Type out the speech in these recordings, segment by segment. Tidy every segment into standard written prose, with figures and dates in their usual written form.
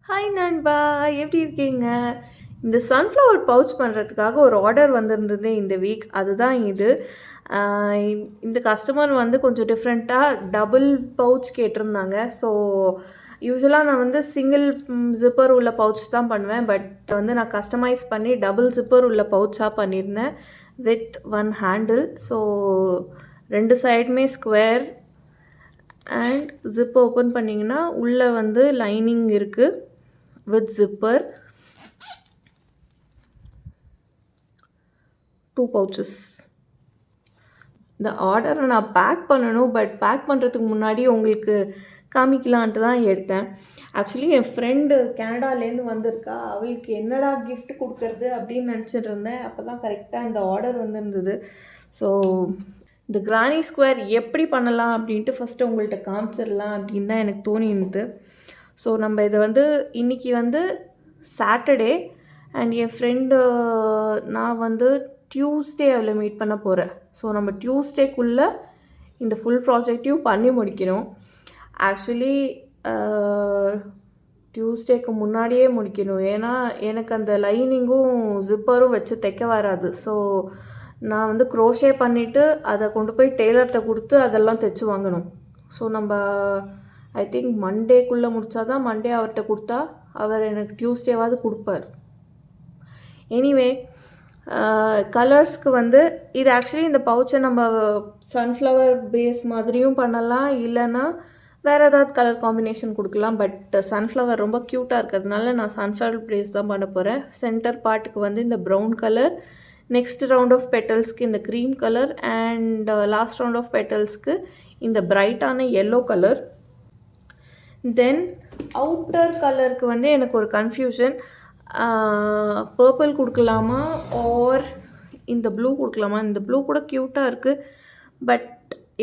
Hi நண்பா, எப்படி இருக்கீங்க? இந்த சன்ஃப்ளவர் பவுச் பண்ணுறதுக்காக ஒரு ஆர்டர் வந்திருந்தது இந்த வீக். அதுதான் இது. ஆ, இந்த கஸ்டமர் வந்து கொஞ்சம் டிஃப்ரெண்ட்டாக டபுள் பவுச் கேட்டிருந்தாங்க. ஸோ யூசுவலாக நான் வந்து சிங்கிள் ஜிப்பர் உள்ள பவுச் தான் பண்ணுவேன். பட் வந்து நான் கஸ்டமைஸ் பண்ணி டபுள் ஜிப்பர் உள்ள பவுச்சாக பண்ணியிருந்தேன் வித் ஒன் ஹேண்டில். ஸோ 2 சைடுமே ஸ்கொயர் அண்ட் ஜிப் ஓப்பன் பண்ணிங்கன்னா உள்ளே வந்து லைனிங் இருக்குது with zipper, 2 pouches. இந்த ஆர்டரை நான் பேக் பண்ணணும். பட் பேக் பண்ணுறதுக்கு முன்னாடி உங்களுக்கு காமிக்கலான்ட்டு தான் எடுத்தேன். ஆக்சுவலி என் ஃப்ரெண்டு கனடாலேருந்து வந்திருக்கா. அவளுக்கு என்னடா கிஃப்ட் கொடுக்கறது அப்படின்னு நினச்சிட்டு இருந்தேன். அப்போ தான் கரெக்டாக இந்த ஆர்டர் வந்துருந்தது. ஸோ இந்த கிரானி ஸ்கொயர் எப்படி பண்ணலாம் அப்படின்ட்டு ஃபஸ்ட்டு உங்கள்கிட்ட காமிச்சிடலாம் அப்படின்னு தான் எனக்கு தோணியிருந்தது. ஸோ நம்ம இதை வந்து இன்றைக்கி வந்து சாட்டர்டே அண்ட் என் ஃப்ரெண்டு நான் வந்து டியூஸ்டே அவளை மீட் பண்ண போகிறேன். ஸோ நம்ம டியூஸ்டேக்குள்ளே இந்த ஃபுல் ப்ராஜெக்டையும் பண்ணி முடிக்கணும். ஆக்சுவலி டியூஸ்டேக்கு முன்னாடியே முடிக்கணும். ஏன்னா எனக்கு அந்த லைனிங்கும் ஜிப்பரும் வச்சு தைக்க வராது. ஸோ நான் வந்து க்ரோஷே பண்ணிவிட்டு அதை கொண்டு போய் டெய்லர்கிட்ட கொடுத்து அதெல்லாம் தைச்சி வாங்கணும். ஸோ நம்ம ஐ திங்க் மண்டேக்குள்ளே முடித்தா தான் மண்டே அவர்கிட்ட கொடுத்தா அவர் எனக்கு டியூஸ்டேவாவது கொடுப்பார். எனிவே கலர்ஸ்க்கு வந்து இது ஆக்சுவலி இந்த பவுச்சை நம்ம சன்ஃப்ளவர் பேஸ் மாதிரியும் பண்ணலாம், இல்லைன்னா வேறு ஏதாவது கலர் காம்பினேஷன் கொடுக்கலாம். பட் சன்ஃப்ளவர் ரொம்ப க்யூட்டாக இருக்கிறதுனால நான் சன்ஃப்ளவர் பேஸ் தான் பண்ண போகிறேன். சென்டர் பார்ட்டுக்கு வந்து இந்த brown colour, next round of பெட்டல்ஸ்க்கு இந்த cream colour and last round of பெட்டல்ஸ்க்கு இந்த பிரைட்டான எல்லோ கலர். தென் அவுட்டர் கலருக்கு வந்து எனக்கு ஒரு கன்ஃபியூஷன், பர்பிள் கொடுக்கலாமா ஆர் இந்த ப்ளூ கொடுக்கலாமா. இந்த ப்ளூ கூட க்யூட்டாக இருக்குது. பட்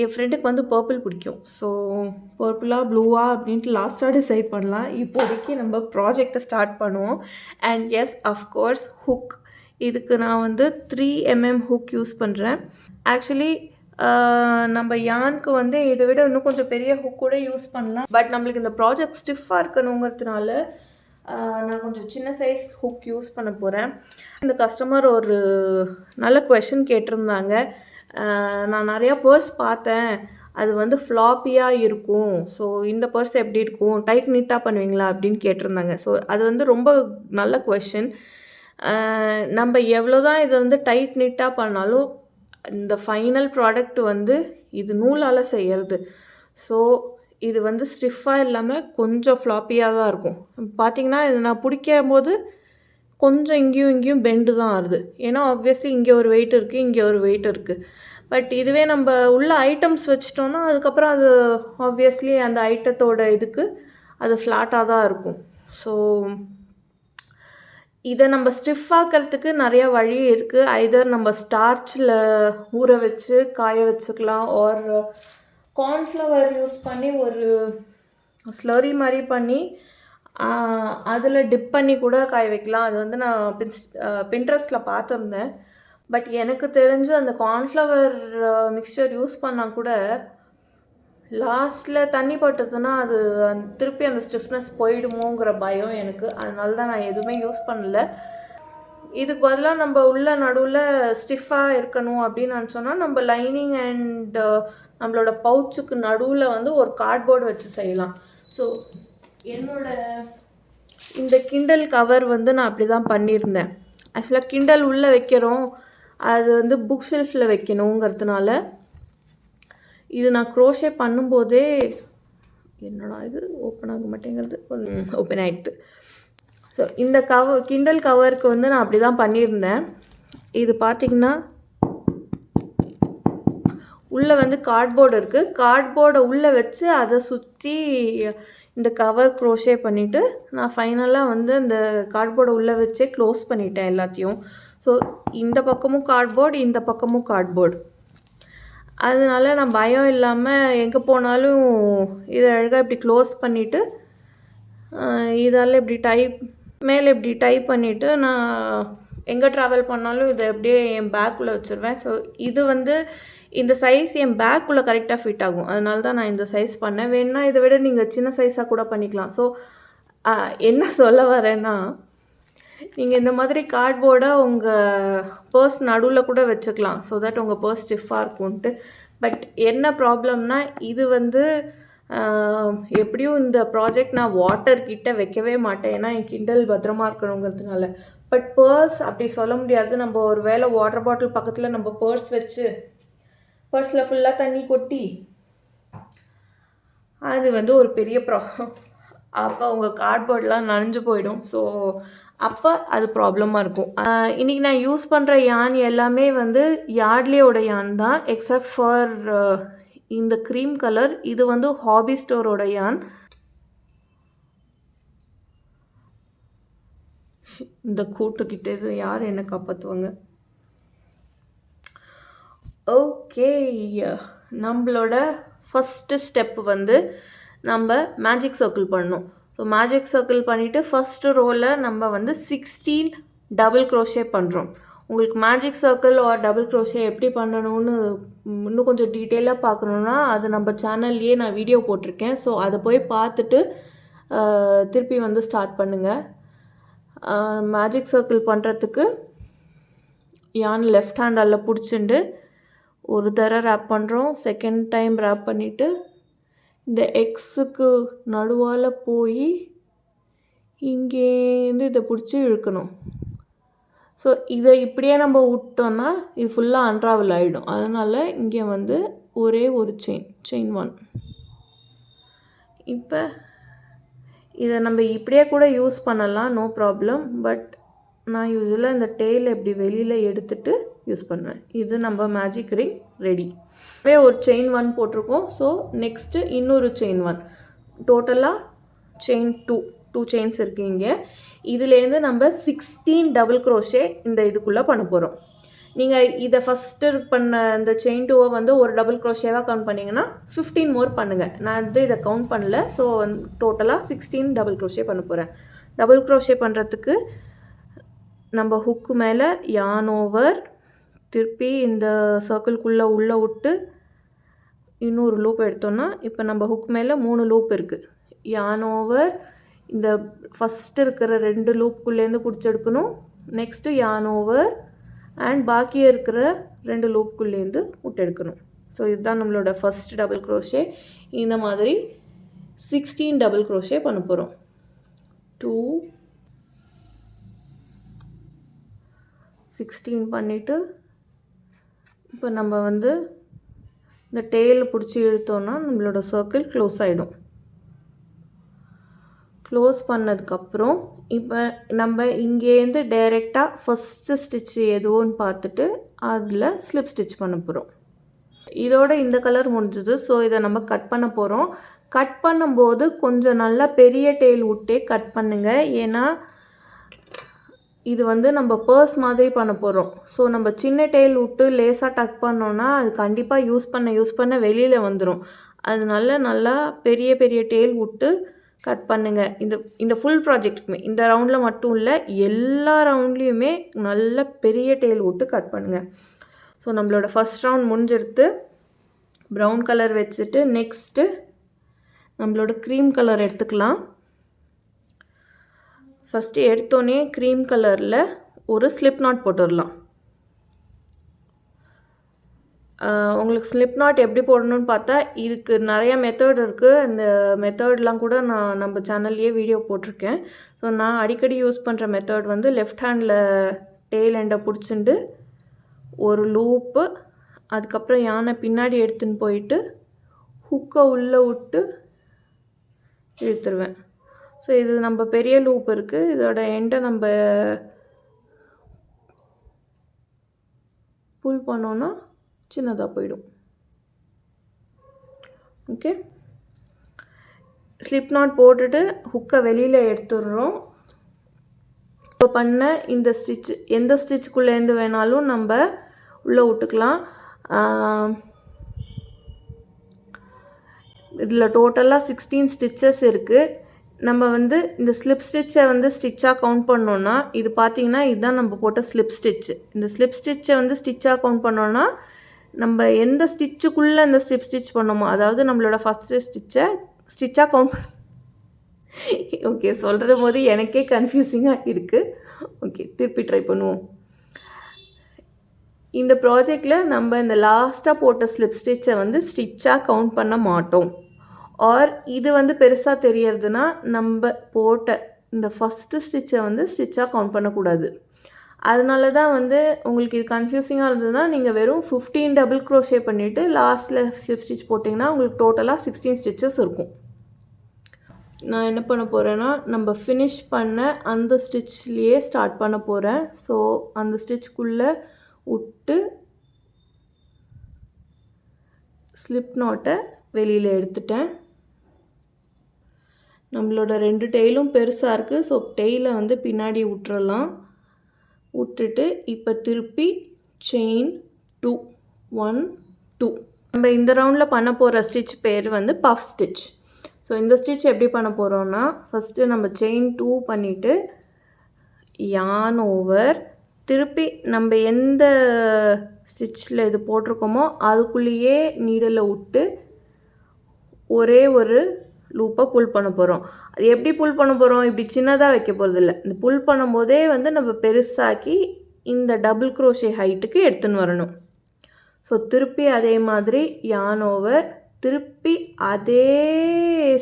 என் ஃப்ரெண்டுக்கு வந்து பர்பிள் பிடிக்கும். ஸோ பர்பிளாக ப்ளூவா அப்படின்ட்டு லாஸ்ட்டாக டிசைட் பண்ணலாம். இப்போதைக்கு நம்ம ப்ராஜெக்டை ஸ்டார்ட் பண்ணுவோம். And yes, of course hook. இதுக்கு நான் வந்து 3mm ஹுக் யூஸ் பண்ணுறேன். ஆக்சுவலி நம்ம யானுக்கு வந்து இதை விட இன்னும் கொஞ்சம் பெரிய ஹுக் கூட யூஸ் பண்ணலாம். பட் நம்மளுக்கு இந்த ப்ராஜெக்ட் ஸ்டிஃபாக இருக்கணுங்கிறதுனால நான் கொஞ்சம் சின்ன சைஸ் ஹுக் யூஸ் பண்ண போகிறேன். இந்த கஸ்டமர் ஒரு நல்ல கொஷின் கேட்டிருந்தாங்க. நான் நிறையா பர்ஸ் பார்த்தேன், அது வந்து ஃப்ளாப்பியாக இருக்கும். ஸோ இந்த பர்ஸ் எப்படி இருக்கும், டைட் நீட்டாக பண்ணுவீங்களா அப்படின்னு கேட்டிருந்தாங்க. ஸோ அது வந்து ரொம்ப நல்ல கொஷின். நம்ம எவ்வளோ தான் இதை வந்து டைட் நீட்டாக பண்ணாலும் இந்த ஃபைனல் ப்ராடக்ட் வந்து இது நூலால் செய்கிறது. ஸோ இது வந்து ஸ்டிஃபாக இல்லாமல் கொஞ்சம் ஃப்ளாப்பியாக தான் இருக்கும். பார்த்திங்கன்னா இது நான் பிடிக்கும் போது கொஞ்சம் இங்கேயும் பெண்டு தான் ஆகுது. ஏன்னா ஆப்வியஸ்லி இங்கே ஒரு வெயிட் இருக்குது, இங்கே ஒரு வெயிட் இருக்குது. பட் இதுவே நம்ம உள்ள ஐட்டம்ஸ் வச்சிட்டோன்னா அதுக்கப்புறம் அது ஆப்வியஸ்லி அந்த ஐட்டத்தோட இதுக்கு அது ஃப்ளாட்டாக தான் இருக்கும். ஸோ இதை நம்ம ஸ்டிஃப் ஆக்கிறதுக்கு நிறையா வழி இருக்குது. ஐதர் நம்ம ஸ்டார்ச்சில் ஊற வச்சு காய வச்சுக்கலாம், ஆர் கார்ன்ஃப்ளவர் யூஸ் பண்ணி ஒரு ஸ்லரி மாதிரி பண்ணி அதில் டிப் பண்ணி கூட காய வைக்கலாம். அது வந்து நான் பின்ட்ரெஸ்ட்டில் பார்த்துருந்தேன். பட் எனக்கு தெரிஞ்சு அந்த கார்ன்ஃப்ளவர் மிக்சர் யூஸ் பண்ணால் கூட லாஸ்ட்டில் தண்ணி பட்டுதுன்னா அது திருப்பி அந்த ஸ்டிஃப்னஸ் போயிடுமோங்கிற பயம் எனக்கு. அதனால தான் நான் எதுவுமே யூஸ் பண்ணல. இதுக்கு பதிலாக நம்ம உள்ள நடுவில் ஸ்டிஃபாக இருக்கணும் அப்படின்னு நினச்சோன்னா நம்ம லைனிங் அண்ட் நம்மளோட பவுச்சுக்கு நடுவில் வந்து ஒரு கார்ட்போர்டு வச்சு செய்யலாம். ஸோ என்னோட இந்த கிண்டல் கவர் வந்து நான் அப்படி தான் பண்ணியிருந்தேன். ஆக்சுவலாக கிண்டல் உள்ளே வைக்கிறோம், அது வந்து புக் ஷெல்ஃபில் வைக்கணுங்கிறதுனால இது நான் க்ரோஷே பண்ணும்போதே என்னடா இது ஓப்பன் ஆக மாட்டேங்கிறது, ஓப்பன் ஆகிடுது. ஸோ இந்த கிண்டல் கவருக்கு வந்து நான் அப்படி தான் பண்ணியிருந்தேன். இது பார்த்திங்கன்னா உள்ளே வந்து கார்ட்போர்டு இருக்குது. கார்ட்போர்டை உள்ளே வச்சு அதை சுற்றி இந்த கவர் க்ரோஷே பண்ணிவிட்டு நான் ஃபைனலாக வந்து அந்த கார்ட்போர்டை உள்ளே வச்சே க்ளோஸ் பண்ணிட்டேன் எல்லாத்தையும். ஸோ இந்த பக்கமும் கார்ட்போர்டு, இந்த பக்கமும் கார்ட்போர்டு. அதனால நான் பயம் இல்லாமல் எங்கே போனாலும் இதை அழகாக இப்படி க்ளோஸ் பண்ணிவிட்டு இதால் இப்படி மேலே இப்படி டைப் பண்ணிவிட்டு நான் எங்கே ட்ராவல் பண்ணாலும் இதை அப்படியே என் பேக்குள்ளே வச்சுருவேன். ஸோ இது வந்து இந்த சைஸ் என் பேக்குள்ளே கரெக்டாக ஃபிட் ஆகும். அதனால தான் நான் இந்த சைஸ் பண்ணேன். வேணுன்னா இதை விட நீங்கள் சின்ன சைஸாக கூட பண்ணிக்கலாம். ஸோ என்ன சொல்ல வரேன்னா, நீங்கள் இந்த மாதிரி கார்ட்போர்டை உங்கள் பர்ஸ் நடுவில் கூட வச்சுக்கலாம். ஸோ தட் உங்கள் பர்ஸ் ஸ்டிஃபாக இருக்கும்ன்ட்டு. பட் என்ன ப்ராப்ளம்னா, இது வந்து எப்படியும் இந்த ப்ராஜெக்ட் நான் வாட்டர் கிட்ட வைக்கவே மாட்டேன். ஏன்னா என் கிண்டல் பத்திரமா இருக்கணுங்கிறதுனால. பட் பர்ஸ் அப்படி சொல்ல முடியாது. நம்ம ஒரு வேளை வாட்டர் பாட்டில் பக்கத்தில் நம்ம பர்ஸ் வச்சு பர்ஸில் ஃபுல்லாக தண்ணி கொட்டி அது வந்து ஒரு பெரிய ப்ராப்ளம். அப்போ உங்கள் கார்ட்போர்ட்லாம் நனைஞ்சு போயிடும். ஸோ அப்போ அது ப்ராப்ளமாக இருக்கும். இன்றைக்கி நான் யூஸ் பண்ணுற யான் எல்லாமே வந்து யார்ட்லியோட யான் தான். எக்ஸப்ட் ஃபார் இந்த க்ரீம் கலர். இது வந்து ஹாபி ஸ்டோரோட யான். இந்த கூட்டுக்கிட்டே இது யார் என்ன காப்பாற்றுவாங்க? ஓகே, நம்மளோட ஃபஸ்ட்டு ஸ்டெப் வந்து நம்ம மேஜிக் சர்க்கிள் பண்ணணும். ஸோ மேஜிக் சர்க்கிள் பண்ணிவிட்டு ஃபஸ்ட்டு ரோவில் நம்ம வந்து 16 டபுள் க்ரோஷே பண்ணுறோம். உங்களுக்கு magic circle or double crochet எப்படி பண்ணணும்னு இன்னும் கொஞ்சம் டீட்டெயிலாக பார்க்கணுன்னா அது நம்ம சேனல்லையே நான் வீடியோ போட்டிருக்கேன். ஸோ அதை போய் பார்த்துட்டு திருப்பி வந்து ஸ்டார்ட் பண்ணுங்கள். மேஜிக் சர்க்கிள் பண்ணுறதுக்கு யான் லெஃப்ட் ஹேண்டால் பிடிச்சிண்டு ஒரு தடவை ரேப் பண்ணுறோம். செகண்ட் டைம் ரேப் பண்ணிவிட்டு இந்த எக்ஸுக்கு நடுவால் போய் இங்கேருந்து இதை பிடிச்சி இழுக்கணும். ஸோ இதை இப்படியே நம்ம விட்டோன்னா இது ஃபுல்லாக அன்ராவல் ஆகிடும். அதனால் இங்கே வந்து ஒரே ஒரு செயின் 1. இப்போ இதை நம்ம இப்படியே கூட யூஸ் பண்ணலாம், நோ ப்ராப்ளம். பட் நான் யூஸ்வலாக இந்த டெய்ல் இப்படி வெளியில் எடுத்துகிட்டு யூஸ் பண்ணுவேன். இது நம்ம மேஜிக் ரிங் ரெடி. ஒரு செயின் 1 போட்டிருக்கோம். ஸோ நெக்ஸ்ட்டு இன்னொரு செயின் 1. டோட்டலாக செயின் 2 செயின்ஸ் இருக்குது இங்கே. இதுலேருந்து நம்ம 16 டபுள் க்ரோஷே இந்த இதுக்குள்ளே பண்ண போகிறோம். நீங்கள் இதை ஃபஸ்ட்டு பண்ண இந்த செயின் 2 வந்து ஒரு டபுள் க்ரோஷேவாக கவுண்ட் பண்ணிங்கன்னா 15 மோர் பண்ணுங்கள். நான் வந்து இதை கவுண்ட் பண்ணல. ஸோ டோட்டலாக 16 டபுள் க்ரோஷே பண்ண போகிறேன். டபுள் க்ரோஷே பண்ணுறதுக்கு நம்ம ஹுக்கு மேலே யான் ஓவர், திருப்பி இந்த சர்க்கிள்குள்ளே உள்ளே விட்டு இன்னொரு லூப் எடுத்தோன்னா இப்போ நம்ம ஹுக் மேலே 3 லூப் இருக்குது. யான் ஓவர், இந்த ஃபஸ்ட்டு இருக்கிற 2 லூப்புக்குள்ளேருந்து பிடிச்செடுக்கணும். நெக்ஸ்ட்டு யான் ஓவர் அண்ட் பாக்கி இருக்கிற 2 லூப்புக்குள்ளேருந்து விட்டெடுக்கணும். ஸோ இதுதான் நம்மளோட ஃபஸ்ட் டபுள் க்ரோஷே. இந்த மாதிரி 16 டபுள் க்ரோஷே பண்ண போகிறோம். 2 16 பண்ணிவிட்டு இப்போ நம்ம வந்து இந்த டெயில் பிடிச்சி இழுத்தோன்னா நம்மளோட சர்க்கிள் க்ளோஸ் ஆகிடும். க்ளோஸ் பண்ணதுக்கப்புறம் இப்போ நம்ம இங்கேருந்து டைரெக்டாக ஃபஸ்ட்டு ஸ்டிச் எதுவோன்னு பார்த்துட்டு அதில் ஸ்லிப் ஸ்டிச் பண்ண போகிறோம். இதோட இந்த கலர் முடிஞ்சுது. ஸோ இதை நம்ம கட் பண்ண போகிறோம். கட் பண்ணும்போது கொஞ்சம் நல்லா பெரிய டெயில் விட்டே கட் பண்ணுங்கள். ஏன்னா இது வந்து நம்ம பர்ஸ் மாதிரி பண்ண போகிறோம். ஸோ நம்ம சின்ன டெயில் விட்டு லேசாக டக் பண்ணோன்னா அது கண்டிப்பாக யூஸ் பண்ண வெளியில் வந்துடும். அதனால நல்லா பெரிய பெரிய டெயில் விட்டு கட் பண்ணுங்கள். இந்த ஃபுல் ப்ராஜெக்ட்டுக்குமே, இந்த ரவுண்டில் மட்டும் இல்லை, எல்லா ரவுண்ட்லேயுமே நல்ல பெரிய டெயில் விட்டு கட் பண்ணுங்கள். ஸோ நம்மளோட ஃபஸ்ட் ரவுண்ட் முடிஞ்செடுத்து ப்ரௌன் கலர் வச்சுட்டு நெக்ஸ்ட்டு நம்மளோட க்ரீம் கலர் எடுத்துக்கலாம். ஃபஸ்ட்டு எடுத்தோன்னே க்ரீம் கலரில் ஒரு ஸ்லிப் நாட் போட்டுடலாம். உங்களுக்கு ஸ்லிப் நாட் எப்படி போடணும்னு பார்த்தா இதுக்கு நிறையா மெத்தட் இருக்குது. அந்த மெத்தட்லாம் கூட நான் நம்ம சேனல்லையே வீடியோ போட்டிருக்கேன். ஸோ நான் அடிக்கடி யூஸ் பண்ணுற மெத்தட் வந்து லெஃப்ட் ஹேண்டில் டெய்ல் எண்டை பிடிச்சிண்டு ஒரு லூப்பு, அதுக்கப்புறம் யானை பின்னாடி எடுத்துன்னு போயிட்டு ஹுக்கை உள்ளே விட்டு இழுத்துருவேன். ஸோ இது நம்ம பெரிய லூப் இருக்குது. இதோட எண்டை நம்ம புல் பண்ணோன்னா சின்னதாக போயிடும். ஓகே, ஸ்லிப் நாட் போட்டுட்டு ஹுக்கை வெளியில் எடுத்துடுறோம். இப்போ பண்ண இந்த ஸ்டிச் எந்த ஸ்டிச்சுக்குள்ளேருந்து வேணாலும் நம்ம உள்ளே விட்டுக்கலாம். இதில் டோட்டலாக 16 ஸ்டிச்சஸ் இருக்குது. நம்ம வந்து இந்த ஸ்லிப் ஸ்டிச்சை வந்து ஸ்டிச்சாக கவுண்ட் பண்ணோன்னா இது பார்த்திங்கன்னா இதுதான் நம்ம போட்ட ஸ்லிப் ஸ்டிச்சு. இந்த ஸ்லிப் ஸ்டிச்சை வந்து ஸ்டிச்சாக கவுண்ட் பண்ணோன்னா நம்ம எந்த ஸ்டிச்சுக்குள்ளே இந்த ஸ்லிப் ஸ்டிச் பண்ணோமோ, அதாவது நம்மளோட ஃபஸ்ட்டு ஸ்டிச்சாக கவுண்ட் ஓகே, சொல்கிற போது எனக்கே கன்ஃபியூசிங்காக இருக்குது. ஓகே, திருப்பி ட்ரை பண்ணுவோம். இந்த ப்ராஜெக்டில் நம்ம இந்த லாஸ்ட்டாக போட்ட ஸ்லிப் ஸ்டிச்சை வந்து ஸ்டிச்சாக கவுண்ட் பண்ண மாட்டோம். ஆர் இது வந்து பெருசாக தெரியறதுனா நம்ம போட்ட இந்த ஃபஸ்ட்டு ஸ்டிச்சை வந்து ஸ்டிச்சாக கவுண்ட் பண்ணக்கூடாது. அதனால தான் வந்து உங்களுக்கு இது கன்ஃபியூசிங்காக இருந்ததுன்னா நீங்கள் வெறும் 15 டபுள் க்ரோஷே பண்ணிவிட்டு லாஸ்ட்டில் ஸ்லிப் ஸ்டிச் போட்டிங்கன்னா உங்களுக்கு டோட்டலாக 16 ஸ்டிச்சஸ் இருக்கும். நான் என்ன பண்ண போகிறேன்னா நம்ம ஃபினிஷ் பண்ண அந்த ஸ்டிச்லேயே ஸ்டார்ட் பண்ண போகிறேன். ஸோ அந்த ஸ்டிச்சுக்குள்ளே விட்டு ஸ்லிப் நாட்டை வெளியில் எடுத்துட்டேன். நம்மளோட 2 டெய்லும் பெருசாக இருக்குது. ஸோ டெய்லை வந்து பின்னாடி விட்டுறலாம். விட்டுட்டு இப்போ திருப்பி செயின் 2 1 2. நம்ம இந்த ரவுண்டில் பண்ண போகிற ஸ்டிச் பேர் வந்து பஃப் ஸ்டிச். ஸோ இந்த ஸ்டிச் எப்படி பண்ண போகிறோன்னா ஃபஸ்ட்டு நம்ம செயின் 2 பண்ணிவிட்டு யான் ஓவர், திருப்பி நம்ம எந்த ஸ்டிச்சில் இது போட்டிருக்கோமோ அதுக்குள்ளேயே நீடலை விட்டு ஒரே ஒரு லூப்பை புல் பண்ண போகிறோம். அது எப்படி புல் பண்ண போகிறோம்? இப்படி சின்னதாக வைக்க போகிறதில்ல. இந்த புல் பண்ணும்போதே வந்து நம்ம பெருசாக்கி இந்த டபுள் க்ரோஷே ஹைட்டுக்கு எடுத்துன்னு வரணும். ஸோ திருப்பி அதே மாதிரி யான் ஓவர், திருப்பி அதே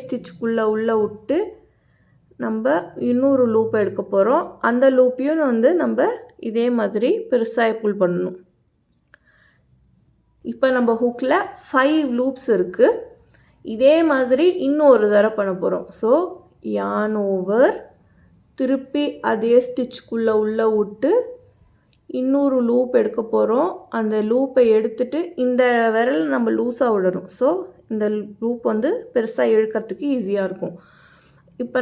ஸ்டிச்சுக்குள்ளே உள்ளே விட்டு நம்ம இன்னொரு லூப் எடுக்க போகிறோம். அந்த லூப்பையும் வந்து நம்ம இதே மாதிரி பெருசாக புல் பண்ணணும். இப்போ நம்ம ஹுக்கில் 5 லூப்ஸ் இருக்குது. இதே மாதிரி இன்னொரு தடவை பண்ண போகிறோம். ஸோ யான் ஓவர், திருப்பி அதே ஸ்டிச்சுக்குள்ளே உள்ளே விட்டு இன்னொரு லூப் எடுக்க போகிறோம். அந்த லூப்பை எடுத்துட்டு இந்த விரல் நம்ம லூஸாக விடணும். ஸோ இந்த லூப் வந்து பெருசாக இழுக்கிறதுக்கு ஈஸியாக இருக்கும். இப்போ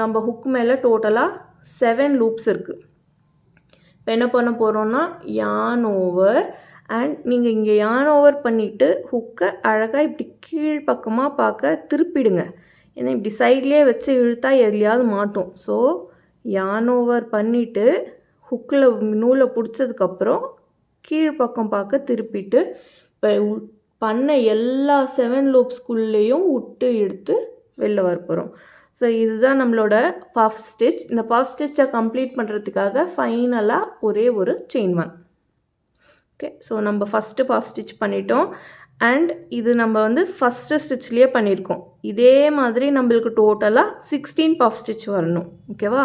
நம்ம ஹுக் மேலே டோட்டலாக 7 லூப்ஸ் இருக்குது. இப்போ என்ன பண்ண போகிறோன்னா யான் ஓவர், அண்ட் நீங்கள் இங்கே யான் ஓவர் பண்ணிவிட்டு ஹுக்கை அழகாக இப்படி கீழ் பக்கமாக பார்க்க திருப்பிடுங்க. ஏன்னா இப்படி சைட்லேயே வச்சு இழுத்தா எதுலையாவது மாட்டோம். ஸோ யான் ஓவர் பண்ணிவிட்டு ஹுக்கில் நூலை பிடிச்சதுக்கப்புறம் கீழ் பக்கம் பார்க்க திருப்பிட்டு இப்போ பண்ண எல்லா 7 லூப்ஸ்குள்ளேயும் விட்டு எடுத்து வெளில வரப்போகிறோம். ஸோ இதுதான் நம்மளோட பஃப் ஸ்டிச். இந்த பஃப் ஸ்டிச்சை கம்ப்ளீட் பண்ணுறதுக்காக ஃபைனலாக ஒரே ஒரு செயின் 1. ஓகே, ஸோ நம்ம ஃபஸ்ட்டு பஃப் ஸ்டிச் பண்ணிட்டோம். அண்ட் இது நம்ம வந்து ஃபஸ்ட்டு ஸ்டிச்லேயே பண்ணியிருக்கோம். இதே மாதிரி நம்மளுக்கு டோட்டலாக 16 பஃப் ஸ்டிச் வரணும். ஓகேவா?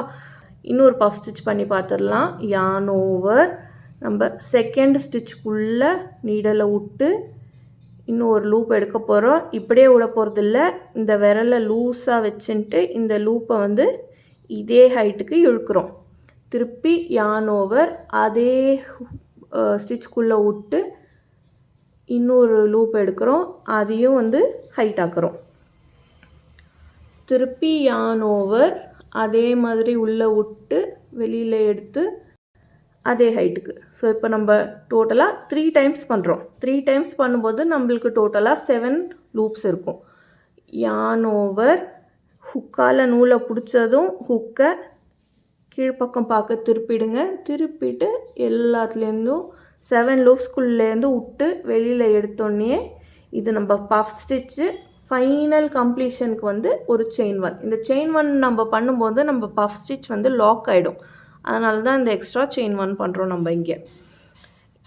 இன்னொரு பஃப் ஸ்டிச் பண்ணி பார்த்துடலாம். யான் ஓவர், நம்ம செகண்ட் ஸ்டிச்சுக்குள்ளே நீடலை விட்டு இன்னொரு லூப் எடுக்க போகிறோம். இப்படியே விட போகிறதில்ல, இந்த விரலை லூஸாக வச்சுட்டு இந்த லூப்பை வந்து இதே ஹைட்டுக்கு இழுக்கிறோம். திருப்பி யான் ஓவர், அதே ஸ்டிச்சுக்குள்ளே விட்டு இன்னொரு லூப் எடுக்கிறோம். அதையும் வந்து ஹைட் ஆக்குறோம். திருப்பி யான் ஓவர், அதே மாதிரி உள்ளே விட்டு வெளியில் எடுத்து அதே ஹைட்டுக்கு. ஸோ இப்போ நம்ம டோட்டலாக 3 டைம்ஸ் பண்ணுறோம். 3 டைம்ஸ் பண்ணும்போது நம்மளுக்கு டோட்டலாக 7 லூப்ஸ் இருக்கும். யான் ஓவர், ஹுக்கால் நூலை பிடிச்சதும் ஹுக்கை கீழ்ப்பக்கம் பார்க்க திருப்பிடுங்க. திருப்பிட்டு எல்லாத்துலேருந்தும் 7 லூப்ஸ்குள்ளேருந்து விட்டு வெளியில் எடுத்தோடனே இது நம்ம பஃப் ஸ்டிச்சு ஃபைனல் கம்ப்ளீஷனுக்கு வந்து ஒரு செயின் 1. இந்த செயின் 1 நம்ம பண்ணும்போது நம்ம பஃப் ஸ்டிச் வந்து லாக் ஆகிடும். அதனால தான் இந்த எக்ஸ்ட்ரா செயின் 1 பண்ணுறோம் நம்ம இங்கே.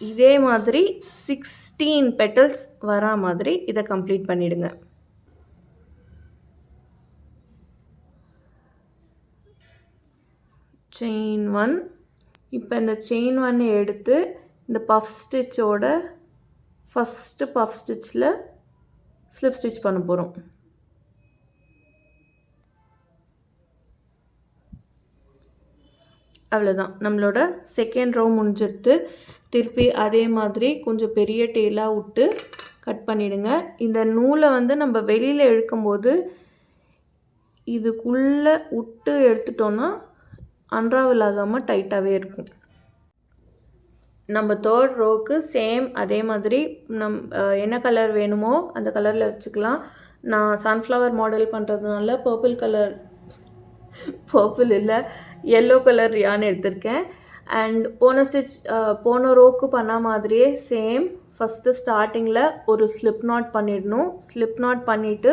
இதே மாதிரி 16 பெட்டல்ஸ் வரா மாதிரி இதை கம்ப்ளீட் பண்ணிவிடுங்க. செயின் 1. இப்போ இந்த செயின் 1 எடுத்து இந்த பஃப் ஸ்டிச்சோட ஃபஸ்ட்டு பஃப் ஸ்டிச்சில் ஸ்லிப் ஸ்டிச் பண்ண போகிறோம். அவ்வளோதான், நம்மளோட செகண்ட் ரோ முடிஞ்சிடுது. திருப்பி அதே மாதிரி கொஞ்சம் பெரிய டெய்லாக விட்டு கட் பண்ணிவிடுங்க. இந்த நூலை வந்து நம்ம வெளியில் இழுக்கும்போது இதுக்குள்ளே விட்டு எடுத்துட்டோன்னா அன்ராவல் ஆகாமல் டைட்டாகவே இருக்கும். நம்ம தேர்ட் ரோவுக்கு சேம் அதே மாதிரி என்ன கலர் வேணுமோ அந்த கலரில் வச்சுக்கலாம். நான் சன்ஃப்ளவர் மாடல் பண்ணுறதுனால பர்பிள் இல்லை எல்லோ கலர் யான் எடுத்திருக்கேன். அண்ட் போன ரோக்கு பண்ண மாதிரியே சேம் ஃபஸ்ட்டு ஸ்டார்டிங்கில் ஒரு ஸ்லிப் நாட் பண்ணிடணும். ஸ்லிப் நாட் பண்ணிவிட்டு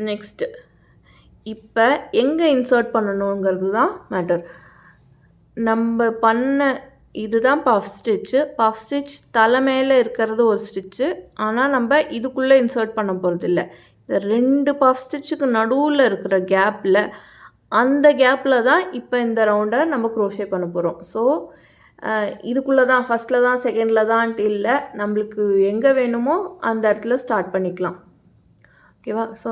நெக்ஸ்ட்டு இப்போ எங்கே இன்சர்ட் பண்ணணுங்கிறது தான் மேட்டர். நம்ம பண்ண இதுதான் பஃப் ஸ்டிச்சு. பஃப் ஸ்டிச் தலை மேலே இருக்கிறது ஒரு ஸ்டிச்சு. ஆனால் நம்ம இதுக்குள்ளே இன்சர்ட் பண்ண போகிறதில்ல. இந்த 2 பஃப் ஸ்டிச்சுக்கு நடுவில் இருக்கிற கேப்பில், அந்த கேப்பில் தான் இப்போ இந்த ரவுண்டை நம்ம க்ரோஷே பண்ண போகிறோம். ஸோ இதுக்குள்ளே தான் ஃபஸ்ட்டில் தான் செகண்டில் தான்ட்டு இல்லை, நம்மளுக்கு எங்கே வேணுமோ அந்த இடத்துல ஸ்டார்ட் பண்ணிக்கலாம். ஓகேவா? ஸோ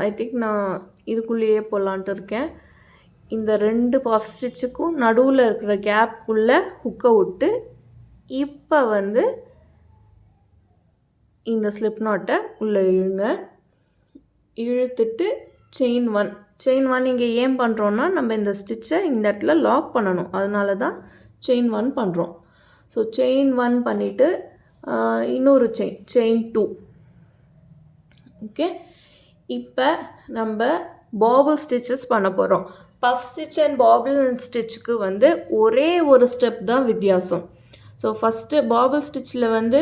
ஐ திங்க் நான் இதுக்குள்ளேயே போடலான்ட்டு இருக்கேன். இந்த 2 பஃப் ஸ்டிச்சுக்கும் நடுவில் இருக்கிற கேப்புக்குள்ளே ஹுக்கை விட்டு இப்போ வந்து இந்த ஸ்லிப் நாட்டை உள்ளே இழுங்க. இழுத்துட்டு செயின் 1 இங்கே ஏன் பண்ணுறோன்னா, நம்ம இந்த ஸ்டிச்சை இந்த இடத்துல லாக் பண்ணணும். அதனால தான் செயின் 1 பண்ணுறோம். ஸோ செயின் 1 பண்ணிவிட்டு இன்னொரு செயின் 2. ஓகே, இப்போ நம்ம பாபிள் ஸ்டிச்சஸ் பண்ண போகிறோம். பஃப் ஸ்டிச் அண்ட் பாபிள் ஸ்டிச்சுக்கு வந்து ஒரே ஒரு ஸ்டெப் தான் வித்தியாசம். ஸோ ஃபஸ்ட்டு பாபிள் ஸ்டிச்சில் வந்து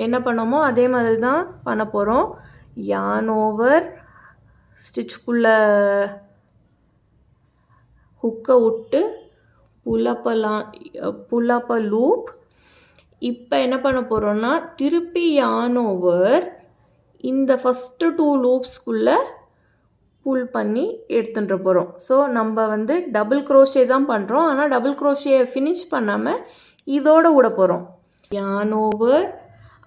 என்ன பண்ணோமோ அதே மாதிரி தான் பண்ண போகிறோம். yarn ஓவர், ஸ்டிச்சுக்குள்ளே ஹுக்கை விட்டு புல் அப் அ லூப். இப்போ என்ன பண்ண போகிறோன்னா, திருப்பி yarn ஓவர் இந்த ஃபஸ்ட்டு 2 லூப்ஸ்குள்ளே புல் பண்ணி எடுத்துகிட்டு போகிறோம். ஸோ நம்ம வந்து டபுள் க்ரோஷே தான் பண்ணுறோம். ஆனால் டபுள் க்ரோஷே ஃபினிஷ் பண்ணாமல் இதோட விட போகிறோம். yarn ஓவர்,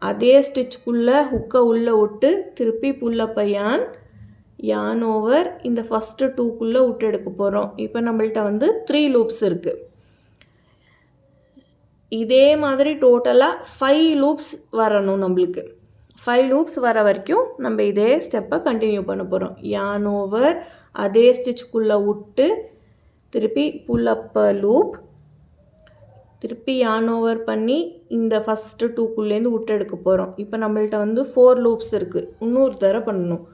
அதே ஸ்டிச்சுக்குள்ளே ஹுக்கை உள்ளே விட்டு திருப்பி புல் அப் அ yarn ஓவர் இந்த ஃபஸ்ட்டு 2க்குள்ளே விட்டு எடுக்க போகிறோம். இப்போ நம்மள்ட்ட வந்து 3 லூப்ஸ் இருக்குது. இதே மாதிரி டோட்டலாக 5 லூப்ஸ் வரணும். நம்மளுக்கு 5 லூப்ஸ் வர வரைக்கும் நம்ம இதே ஸ்டெப்பை கண்டினியூ பண்ண போகிறோம். yarn ஓவர், அதே ஸ்டிச்சுக்குள்ளே விட்டு திருப்பி புல் அப் லூப், திருப்பி yarn ஓவர் பண்ணி இந்த ஃபஸ்ட்டு 2க்குள்ளேருந்து விட்டு எடுக்க போகிறோம். இப்போ நம்மள்ட்ட வந்து 4 லூப்ஸ் இருக்குது. இன்னொரு தடவை பண்ணணும்.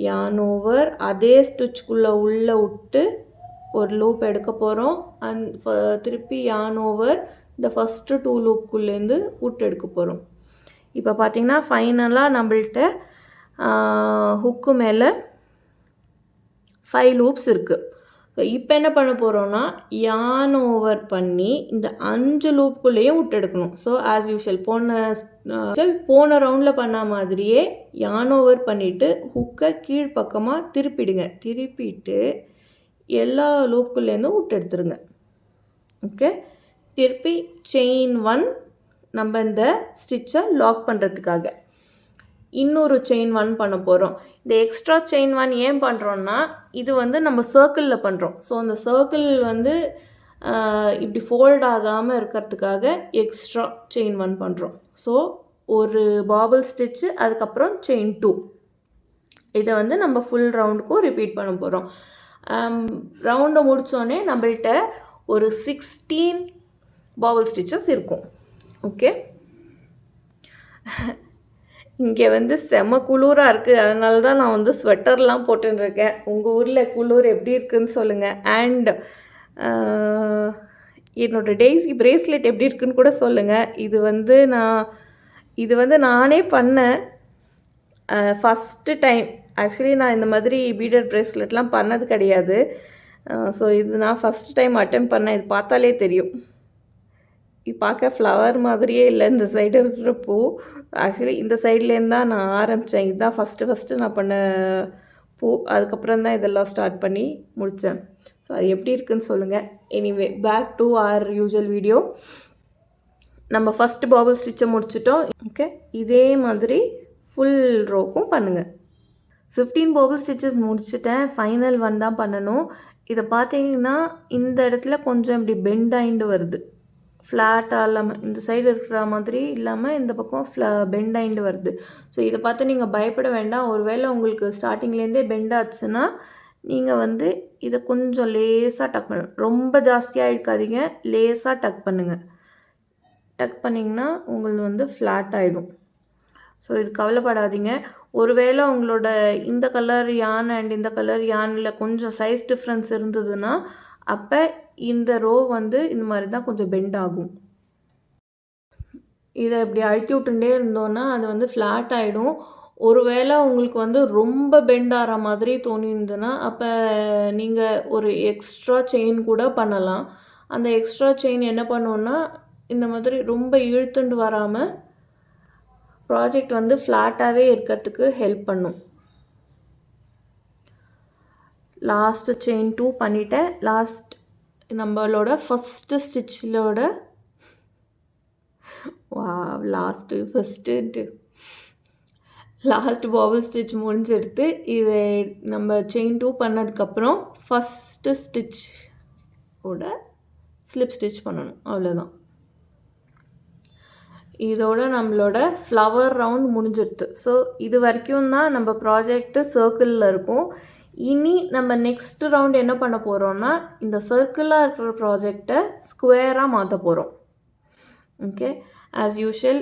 yarn ஓவர், அதே ஸ்டிச்சுக்குள்ளே உள்ளே விட்டு ஒரு லூப் எடுக்க போகிறோம். திருப்பி yarn ஓவர் இந்த ஃபஸ்ட்டு 2 லூப்புக்குள்ளேருந்து விட்டு எடுக்க போகிறோம். இப்போ பார்த்திங்கன்னா ஃபைனலாக நம்மள்ட்ட ஹுக்கு மேலே 5 லூப்ஸ் இருக்குது. ஸோ இப்போ என்ன பண்ண போகிறோன்னா, yarn ஓவர் பண்ணி இந்த 5 லூப்புக்குள்ளேயும் விட்டு எடுக்கணும். ஸோ ஆஸ் யூஷுவல் போன ரவுண்டில் பண்ண மாதிரியே yarn ஓவர் பண்ணிவிட்டு ஹுக்கை கீழ்ப்பக்கமாக திருப்பிட்டு எல்லா லூப்புக்குள்ளேருந்தும் விட்டு எடுத்துருங்க. ஓகே, திருப்பி செயின் 1 நம்ம இந்த ஸ்டிச்சை லாக் பண்ணுறதுக்காக இன்னொரு செயின் 1 பண்ண போகிறோம். இந்த எக்ஸ்ட்ரா செயின் 1 ஏன் பண்ணுறோன்னா, இது வந்து நம்ம சர்க்கிளில் பண்ணுறோம். ஸோ அந்த சர்க்கிள் வந்து இப்படி ஃபோல்ட் ஆகாமல் இருக்கிறதுக்காக எக்ஸ்ட்ரா செயின் 1 பண்ணுறோம். ஸோ ஒரு பாபிள் ஸ்டிச்சு, அதுக்கப்புறம் செயின் 2. இதை வந்து நம்ம ஃபுல் ரவுண்டுக்கும் ரிப்பீட் பண்ண போகிறோம். ரவுண்டை முடித்தோடனே நம்மள்ட்ட ஒரு 16 பாபிள் ஸ்டிச்சஸ் இருக்கும். ஓகே, இங்கே வந்து செம குளிராக இருக்குது. அதனால தான் நான் வந்து ஸ்வெட்டர்லாம் போட்டுருக்கேன். உங்கள் ஊரில் குளிர் எப்படி இருக்குதுன்னு சொல்லுங்கள். அண்ட் என்னோடய டெய்ஸி ப்ரேஸ்லெட் எப்படி இருக்குன்னு கூட சொல்லுங்கள். இது வந்து நானே பண்ணேன் ஃபஸ்ட்டு டைம். ஆக்சுவலி நான் இந்த மாதிரி பீடட் ப்ரேஸ்லெட்லாம் பண்ணது கிடையாது. ஸோ இது நான் ஃபஸ்ட்டு டைம் அட்டெம்ப்ட் பண்ணேன். இது பார்த்தாலே தெரியும், பார்க்க ஃப்ளவர் மாதிரியே இல்லை இந்த சைடு இருக்கிற பூ. ஆக்சுவலி இந்த சைட்லேருந்து தான் நான் ஆரம்பித்தேன். இதுதான் ஃபஸ்ட்டு நான் பண்ண பூ. அதுக்கப்புறம் தான் இதெல்லாம் ஸ்டார்ட் பண்ணி முடித்தேன். ஸோ அது எப்படி இருக்குன்னு சொல்லுங்கள். Anyway, back to our usual video. நம்ம ஃபஸ்ட்டு பாபிள் ஸ்டிச்சை முடிச்சிட்டோம். ஓகே, இதே மாதிரி ஃபுல் ரோக்கும் பண்ணுங்கள். 15 பாபிள் ஸ்டிச்சஸ் முடிச்சிட்டேன். ஃபைனல் 1 தான் பண்ணணும். இதை பார்த்தீங்கன்னா இந்த இடத்துல கொஞ்சம் இப்படி பெண்ட் ஆகிட்டு வருது. ஃப்ளாட்டாக இல்லாமல் இந்த சைடு இருக்கிற மாதிரி இல்லாமல் இந்த பக்கம் பெண்ட் ஆகிட்டு வருது. ஸோ இதை பார்த்து நீங்கள் பயப்பட வேண்டாம். ஒருவேளை உங்களுக்கு ஸ்டார்டிங்லேருந்தே பெண்ட் ஆச்சுன்னா நீங்கள் வந்து இதை கொஞ்சம் லேசாக டக் பண்ணணும். ரொம்ப ஜாஸ்தியாக இழுக்காதீங்க, லேசாக டக் பண்ணுங்கள். டக் பண்ணிங்கன்னா உங்களுக்கு வந்து ஃப்ளாட் ஆகிடும். ஸோ இது கவலைப்படாதீங்க. ஒருவேளை உங்களோட இந்த கலர் யான் அண்ட் இந்த கலர் யானில் கொஞ்சம் சைஸ் டிஃப்ரென்ஸ் இருந்ததுன்னா அப்போ இந்த ரோ வந்து இந்த மாதிரி தான் கொஞ்சம் பெண்ட் ஆகும். இதை இப்படி அழுத்தி விட்டுட்டே இருந்தோன்னா அது வந்து ஃப்ளாட் ஆகிடும். ஒருவேளை உங்களுக்கு வந்து ரொம்ப பெண்ட் ஆகிற மாதிரி தோணியிருந்ததுன்னா அப்போ நீங்கள் ஒரு எக்ஸ்ட்ரா செயின் கூட பண்ணலாம். அந்த எக்ஸ்ட்ரா செயின் என்ன பண்ணுவோன்னா இந்த மாதிரி ரொம்ப இழுத்துண்டு வராமல் ப்ராஜெக்ட் வந்து ஃப்ளாட்டாகவே இருக்கிறதுக்கு ஹெல்ப் பண்ணும். லாஸ்ட்டு செயின் 2 பண்ணிட்டேன். நம்மளோட ஃபஸ்ட்டு ஸ்டிச்சிலோட லாஸ்ட் பாபிள் ஸ்டிச் முடிஞ்செடுத்து இதை நம்ம செயின் 2 பண்ணதுக்கப்புறம் ஃபஸ்ட்டு ஸ்டிச்சோட ஸ்லிப் ஸ்டிச் பண்ணணும். அவ்வளோதான். இதோட நம்மளோட ஃப்ளவர் ரவுண்ட் முடிஞ்சிடுது. ஸோ இது வரைக்கும் தான் நம்ம ப்ராஜெக்ட்டு சர்க்கிளில் இருக்கும். இனி நம்ம நெக்ஸ்ட் ரவுண்ட் என்ன பண்ண போகிறோன்னா இந்த சர்க்கிளாக இருக்கிற ப்ராஜெக்டை ஸ்கொயராக மாற்ற போகிறோம். ஓகே, ஆஸ் யூஷுவல்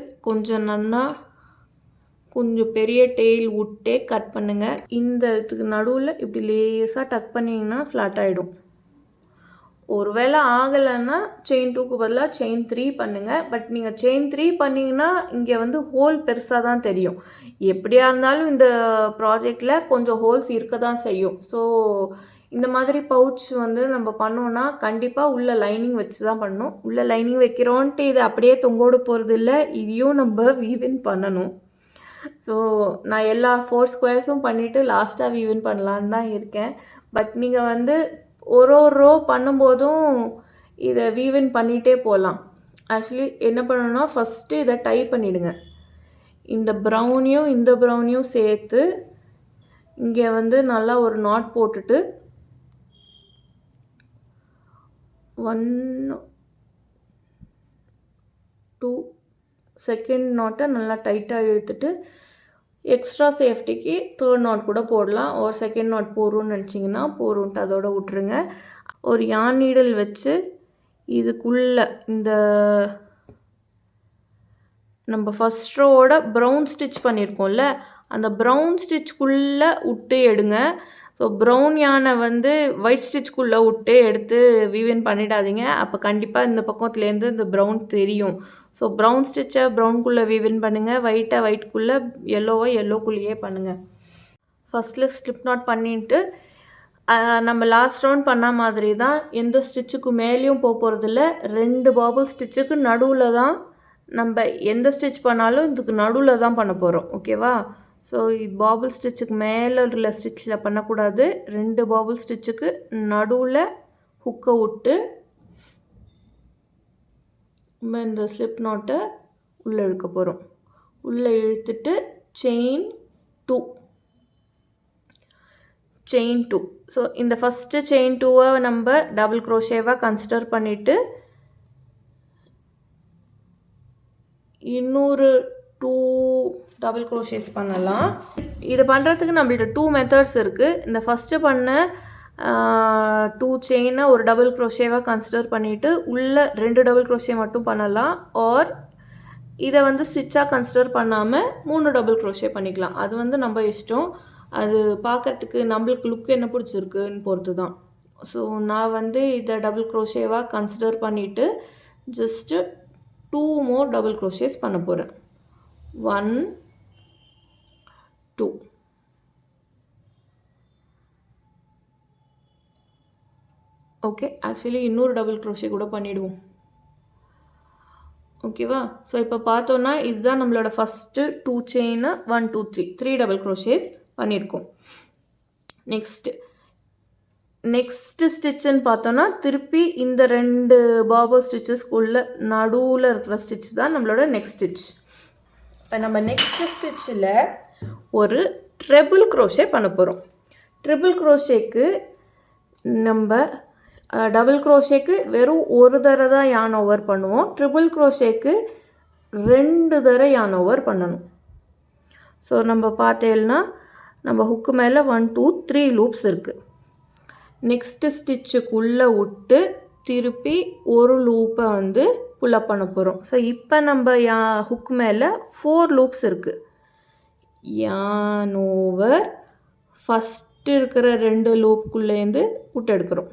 கொஞ்சம் பெரிய டெய்ல் விட்டே கட் பண்ணுங்கள். இந்த இதுக்கு நடுவில் இப்படி லேஸாக டக் பண்ணிங்கன்னா ஃப்ளாட் ஆகிடும். ஒருவேளை ஆகலைன்னா செயின் 2க்கு பதிலாக செயின் 3 பண்ணுங்கள். பட் நீங்கள் செயின் 3 பண்ணிங்கன்னா இங்கே வந்து ஹோல் பெருசாக தான் தெரியும். எப்படியா இருந்தாலும் இந்த ப்ராஜெக்டில் கொஞ்சம் ஹோல்ஸ் இருக்க தான் செய்யும். ஸோ இந்த மாதிரி பவுச் வந்து நம்ம பண்ணோன்னா கண்டிப்பாக உள்ள லைனிங் வச்சு தான் பண்ணணும். உள்ள லைனிங் வைக்கிறோன்ட்டு இது அப்படியே தொங்கோடு போகிறது இல்லை, இதையும் நம்ம வீவின் பண்ணணும். ஸோ நான் எல்லா 4 ஸ்கொயர்ஸும் பண்ணிவிட்டு லாஸ்ட்டாக வீவின் பண்ணலான்னு தான் இருக்கேன். பட் நீங்கள் வந்து ஒரு ரோ பண்ணும்போதும் இதை வீவின் பண்ணிகிட்டே போகலாம். ஆக்சுவலி என்ன பண்ணணும்னா ஃபஸ்ட்டு இதை டை பண்ணிவிடுங்க. இந்த ப்ரௌனையும் சேர்த்து இங்கே வந்து நல்லா ஒரு நாட் போட்டுட்டு 1 2 செகண்ட் நாட்டை நல்லா டைட்டாக இழுத்துட்டு எக்ஸ்ட்ரா சேஃப்டிக்கு 3rd நாட் கூட போடலாம். ஒரு செகண்ட் நாட் போடுறோன்னு நினச்சிங்கன்னா போடுன்ட்டு அதோட விட்ருங்க. ஒரு யான் நீடல் வச்சு இதுக்குள்ளே இந்த நம்ம ஃபஸ்ட் ரோவோட ப்ரௌன் ஸ்டிச் பண்ணியிருக்கோம்ல அந்த ப்ரௌன் ஸ்டிச்சுக்குள்ளே விட்டு எடுங்க. ஸோ ப்ரௌன் யானை வந்து ஒயிட் ஸ்டிச்சுக்குள்ளே விட்டு எடுத்து வீவின் பண்ணிடாதீங்க. அப்போ கண்டிப்பாக இந்த பக்கத்துலேருந்து இந்த ப்ரௌன் தெரியும். ஸோ ப்ரௌன் ஸ்டிச்சை ப்ரௌனுக்குள்ளே வீவின் பண்ணுங்கள், ஒயிட்டுக்குள்ளே எல்லோக்குள்ளேயே பண்ணுங்கள். ஃபஸ்ட்டில் ஸ்லிப் நாட் பண்ணிட்டு நம்ம லாஸ்ட் ரவுண்ட் பண்ண மாதிரி தான் எந்த ஸ்டிச்சுக்கு மேலேயும் போகிறதில்ல. 2 பாபிள் ஸ்டிச்சுக்கு நடுவில் தான் நம்ம எந்த ஸ்டிச் பண்ணாலும் இதுக்கு நடுவில் தான் பண்ண போகிறோம். ஓகேவா? ஸோ இது பாபிள் ஸ்டிச்சுக்கு மேலே உள்ள ஸ்டிச்சில் பண்ணக்கூடாது. 2 பாபிள் ஸ்டிச்சுக்கு நடுவில் ஹுக்கை விட்டு நம்ம இந்த ஸ்லிப் நாட்டை உள்ளே இழுக்க போகிறோம். உள்ளே இழுத்துட்டு செயின் 2. ஸோ இந்த ஃபஸ்ட்டு செயின் 2வை நம்ம டபுள் க்ரோஷேவாக கன்சிடர் பண்ணிவிட்டு இன்னொரு 2 டபுள் க்ரோஷேஸ் பண்ணலாம். இது பண்ணுறதுக்கு நம்மள்ட்ட 2 மெத்தட்ஸ் இருக்குது. இந்த ஃபஸ்ட்டு பண்ண 2 செயினை ஒரு டபுள் க்ரோஷேவாக கன்சிடர் பண்ணிவிட்டு உள்ளே 2 டபுள் க்ரோஷே மட்டும் பண்ணலாம். ஆர் இதை வந்து ஸ்டிச்சாக கன்சிடர் பண்ணாமல் 3 டபுள் க்ரோஷே பண்ணிக்கலாம். அது வந்து நம்ம இஷ்டம். அது பார்க்குறதுக்கு நம்மளுக்கு லுக் என்ன பிடிச்சிருக்குன்னு பொறுத்து தான். ஸோ நான் வந்து இதை டபுள் க்ரோஷேவாக கன்சிடர் பண்ணிவிட்டு ஜஸ்ட்டு 2 மோர் டபுள் க்ரோஷேஸ் பண்ண போகிறேன். 1 2. ஓகே, ஆக்சுவலி இன்னொரு டபுள் க்ரோஷே கூட பண்ணிவிடுவோம். ஓகேவா? ஸோ இப்போ பார்த்தோன்னா இதுதான் நம்மளோட ஃபஸ்ட்டு 2 செயின்னு 1 2 3 டபுள் க்ரோஷேஸ் பண்ணியிருக்கோம். நெக்ஸ்ட்டு ஸ்டிச்சுன்னு பார்த்தோன்னா திருப்பி இந்த 2 பாபோ ஸ்டிச்சஸ்க்குள்ளே நடுவில் இருக்கிற ஸ்டிச் தான் நம்மளோட நெக்ஸ்ட் ஸ்டிச். இப்போ நம்ம நெக்ஸ்ட் ஸ்டிச்சில் ஒரு ட்ரிபிள் க்ரோஷே பண்ண போகிறோம். ட்ரிபிள் க்ரோஷேக்கு நம்ம டபுள் க்ரோஷேக்கு வெறும் ஒரு தடவை தான் யான் ஓவர் பண்ணுவோம். ட்ரிபிள் க்ரோஷேக்கு 2 தடவை யான் ஓவர் பண்ணணும். ஸோ நம்ம பார்த்தேன்னா நம்ம ஹுக்கு மேலே 1 2 3 லூப்ஸ் இருக்குது. நெக்ஸ்ட்டு ஸ்டிச்சுக்குள்ளே விட்டு திருப்பி ஒரு லூப்பை வந்து புல்லப் பண்ண போகிறோம். ஸோ இப்போ நம்ம ஹுக்கு மேலே 4 லூப்ஸ் இருக்குது. யான் ஓவர் ஃபஸ்ட்டு இருக்கிற 2 லூப்புக்குள்ளேருந்து விட்டு எடுக்கிறோம்.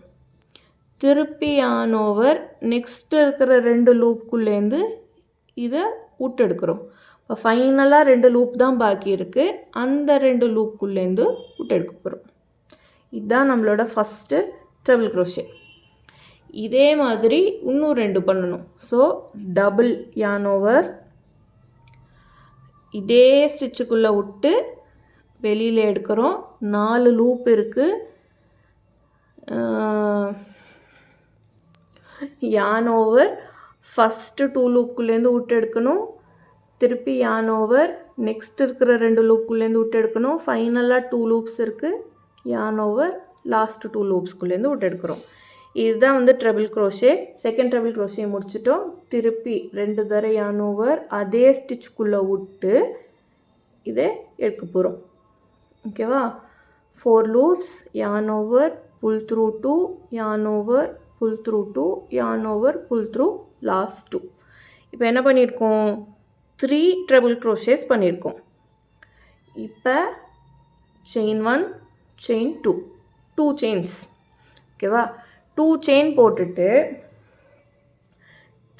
திருப்பி யான் ஓவர் நெக்ஸ்ட்டு இருக்கிற 2 லூப்புக்குள்ளேருந்து இதை விட்டு எடுக்கிறோம். இப்போ ஃபைனலாக 2 லூப் தான் பாக்கி இருக்குது. அந்த 2 லூப்புக்குள்ளேருந்து விட்டு எடுக்க போகிறோம். இதுதான் நம்மளோட ஃபஸ்ட்டு ட்ரிபிள் க்ரோஷே. இதே மாதிரி இன்னும் 2 பண்ணணும். ஸோ டபுள் yarn ஓவர், இதே ஸ்டிச்சுக்குள்ளே விட்டு வெளியில் எடுக்கிறோம். 4 லூப் இருக்குது. yarn ஓவர், ஃபஸ்ட்டு 2 லூப்புக்குள்ளேருந்து விட்டு எடுக்கணும். திருப்பி yarn ஓவர், நெக்ஸ்ட் இருக்கிற 2 லூப்புக்குள்ளேருந்து விட்டு எடுக்கணும். ஃபைனலாக 2 லூப்ஸ் இருக்குது. yarn ஓவர், லாஸ்ட் 2 லூப்ஸ்குள்ளேருந்து விட்டு எடுக்கிறோம். இதுதான் வந்து triple crochet. Second triple crochet முடிச்சிட்டோம். திருப்பி 2 தடவை yarn ஓவர், அதே ஸ்டிச்சுக்குள்ளே விட்டு இதை எடுக்க போகிறோம். ஓகேவா? 4 loops, yarn over, pull through 2, yarn over, pull through 2, yarn over, pull through last 2. இப்போ என்ன பண்ணியிருக்கோம்? 3 ட்ரிபிள் க்ரோஷேஸ் பண்ணியிருக்கோம். இப்போ செயின் 1, செயின் 2, 2 செயின்ஸ். ஓகேவா? 2 செயின் போட்டுட்டு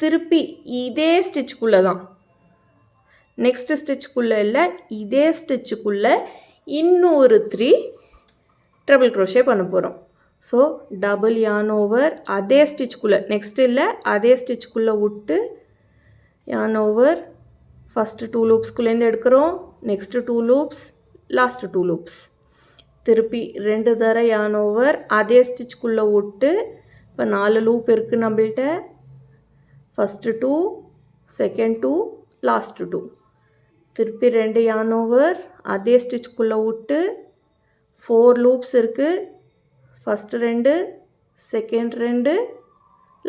திருப்பி இதே ஸ்டிச்சுக்குள்ளே தான், நெக்ஸ்ட் ஸ்டிச்சுக்குள்ளே இல்லை, இதே ஸ்டிச்சுக்குள்ளே இன்னொரு 3 ட்ரிபிள் க்ரோஷே பண்ண போகிறோம். ஸோ டபுள் yarn ஓவர், அதே ஸ்டிச்சுக்குள்ளே, நெக்ஸ்ட் இல்லை, அதே ஸ்டிச்சுக்குள்ளே விட்டு yarn ஓவர், ஃபஸ்ட்டு 2 லூப்ஸ்குள்ளேருந்து எடுக்கிறோம். Next 2 loops, last 2 loops. திருப்பி 2 தடவை yarn ஓவர், அதே ஸ்டிச்சுக்குள்ளே விட்டு, இப்போ 4 லூப் இருக்குது நம்மள்கிட்ட. First 2, second 2, last 2. திருப்பி 2 yarn ஓவர், அதே ஸ்டிச்சுக்குள்ளே விட்டு 4 லூப்ஸ் இருக்குது. First 2, second 2,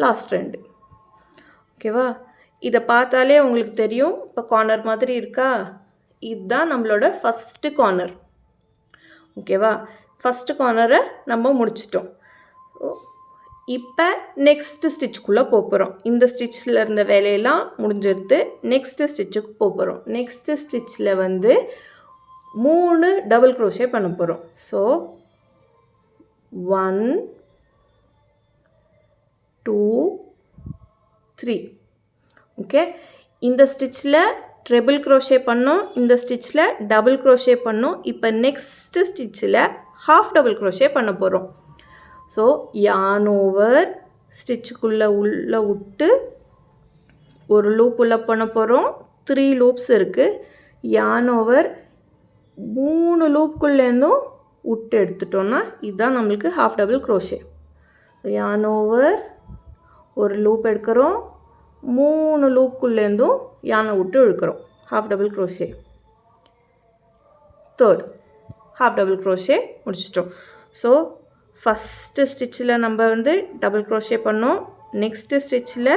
last 2. ஓகேவா? இதை பார்த்தாலே உங்களுக்கு தெரியும். இப்போ கார்னர் மாதிரி இருக்கா? இதுதான் நம்மளோட ஃபஸ்ட்டு கார்னர். ஓகேவா? ஃபஸ்ட்டு கார்னரை நம்ம முடிச்சிட்டோம். இப்போ நெக்ஸ்ட்டு ஸ்டிச்சுக்குள்ளே போகிறோம். இந்த ஸ்டிச்சில் இருந்த வேலையெல்லாம் முடிஞ்சிருது. நெக்ஸ்ட்டு ஸ்டிச்சுக்கு போகிறோம். நெக்ஸ்ட்டு ஸ்டிச்சில் வந்து 3 டபுள் க்ரோஷே பண்ண போகிறோம். ஸோ 1, 2, 3. ஓகே, இந்த ஸ்டிச்சில் ட்ரிபிள் க்ரோஷே பண்ணோம், இந்த ஸ்டிச்சில் டபுள் க்ரோஷே பண்ணோம். இப்போ நெக்ஸ்ட்டு ஸ்டிச்சில் ஹாஃப் டபுள் க்ரோஷே பண்ண போகிறோம். ஸோ yarn ஓவர், ஸ்டிச்சுக்குள்ளே உள்ளே விட்டு ஒரு லூப் உள்ள பண்ண போகிறோம். 3 லூப்ஸ் இருக்குது. yarn ஓவர், 3 லூப்புக்குள்ளேருந்தும் விட்டு எடுத்துட்டோன்னா இதுதான் நம்மளுக்கு half double crochet. yarn over, ஒரு லூப் எடுக்கிறோம். 3 லூப்புக்குள்ளேருந்தும் யானை விட்டு இழுக்கிறோம். Half double crochet. Third half double crochet முடிச்சிட்டோம். ஸோ ஃபஸ்ட்டு ஸ்டிச்சில் நம்ம வந்து டபுள் க்ரோஷே பண்ணோம். நெக்ஸ்ட்டு ஸ்டிச்சில்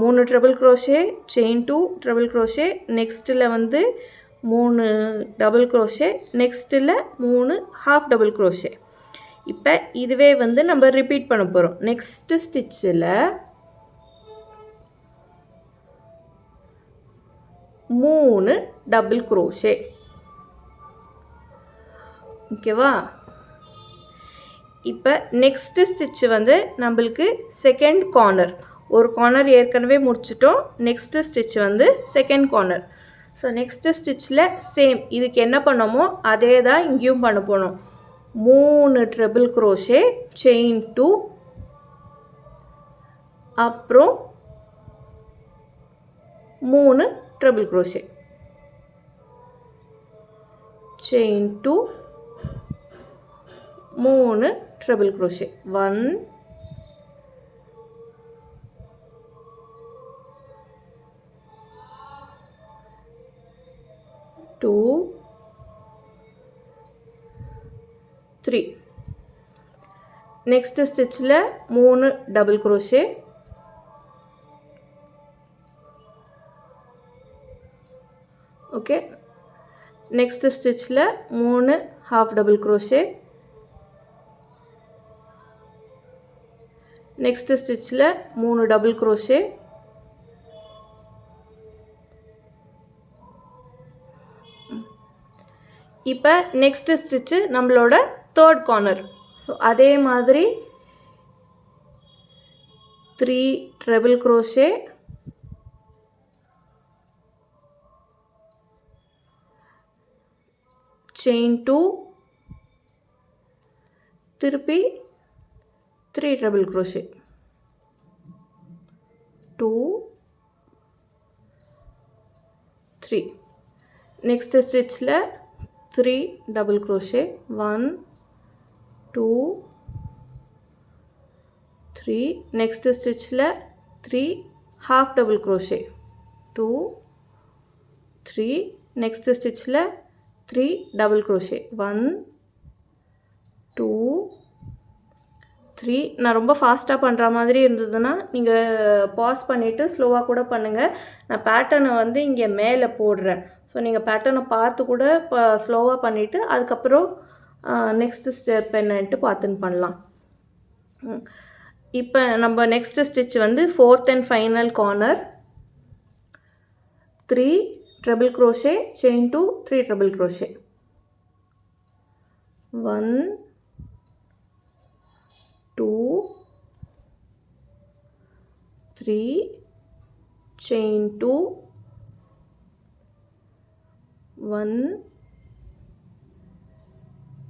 3 triple crochet, chain 2 triple crochet, நெக்ஸ்ட்டில் வந்து 3 டபுள் க்ரோஷே, நெக்ஸ்ட்டில் 3 ஹாஃப் டபுள் க்ரோஷே. இப்போ இதுவே வந்து நம்ம ரிப்பீட் பண்ண போகிறோம். நெக்ஸ்ட்டு ஸ்டிச்சில் 3 டபுள் க்ரோஷே. ஓகேவா? இப்போ நெக்ஸ்ட்டு ஸ்டிச்சு வந்து நம்மளுக்கு செகண்ட் கார்னர். ஒரு கார்னர் ஏற்கனவே முடிச்சிட்டோம். நெக்ஸ்ட்டு ஸ்டிச் வந்து செகண்ட் கார்னர். ஸோ நெக்ஸ்ட்டு ஸ்டிச்சில் சேம் இதுக்கு என்ன பண்ணோமோ அதே தான் இங்கேயும் பண்ண போனோம். 3 ட்ரிபிள் க்ரோஷே, செயின் 2, அப்புறம் 3 triple crochet, chain 2, 3 triple crochet. 1, 2, 3. Next ஸ்டிச்சில் 3 டபுள் க்ரோஷே, ஓகே. நெக்ஸ்ட் ஸ்டிச்சில் 3 ஹாஃப் டபுள் க்ரோஷே, நெக்ஸ்ட் ஸ்டிச்சில் 3 டபுள் க்ரோஷே, இப்போ நெக்ஸ்ட் ஸ்டிச்சு நம்மளோட தேர்ட் கார்னர். ஸோ அதே மாதிரி 3 ட்ரிபிள் க்ரோஷே, செயின் 2 திருப்பி 3 டபுள் crochet 2 3 நெக்ஸ்ட் ஸ்டிச்சில் 3 டபுள் crochet 1 2 3 நெக்ஸ்ட் ஸ்டிச்சில் 3 half double crochet 2 3 நெக்ஸ்ட் ஸ்டிச்சில் 3 டபுள் crochet 1 2 3 நான் ரொம்ப ஃபாஸ்ட்டாக பண்ணுற மாதிரி இருந்ததுன்னா நீங்கள் பாஸ் பண்ணிவிட்டு ஸ்லோவாக கூட பண்ணுங்கள். நான் பேட்டர்னை வந்து இங்கே மேலே போடுறேன். ஸோ நீங்கள் பேட்டர்னை பார்த்து கூட ஸ்லோவாக பண்ணிவிட்டு அதுக்கப்புறம் நெக்ஸ்ட் ஸ்டெப் என்னன்ட்டு பார்த்துன்னு பண்ணலாம். இப்போ நம்ம நெக்ஸ்ட் ஸ்டிச் வந்து 4th and final corner 3 treble crochet chain 2 3 treble crochet 1 2 3 chain 2 1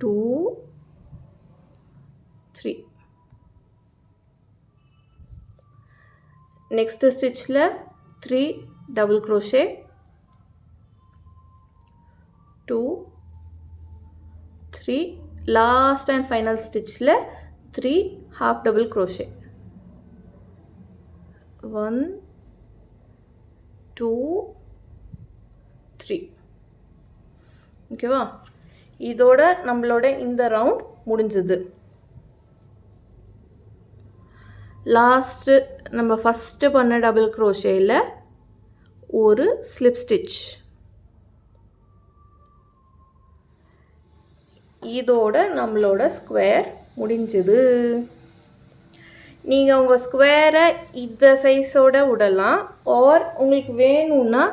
2 3 next ஸ்டிச்சில் 3 double crochet 2 3 last and final ஸ்டிச்சில் 3 half double crochet 1 2 3 ஓகேவா. இதோட நம்மளோட இந்த ரவுண்ட் முடிஞ்சது. லாஸ்ட்டு நம்ம ஃபஸ்ட்டு பண்ண டபுள் crochetல ஒரு ஸ்லிப் ஸ்டிச். இதோட நம்மளோட ஸ்கொயர் முடிஞ்சது. நீங்கள் உங்கள் ஸ்கொயரை இந்த சைஸோடு விடலாம். ஆர் உங்களுக்கு வேணும்னா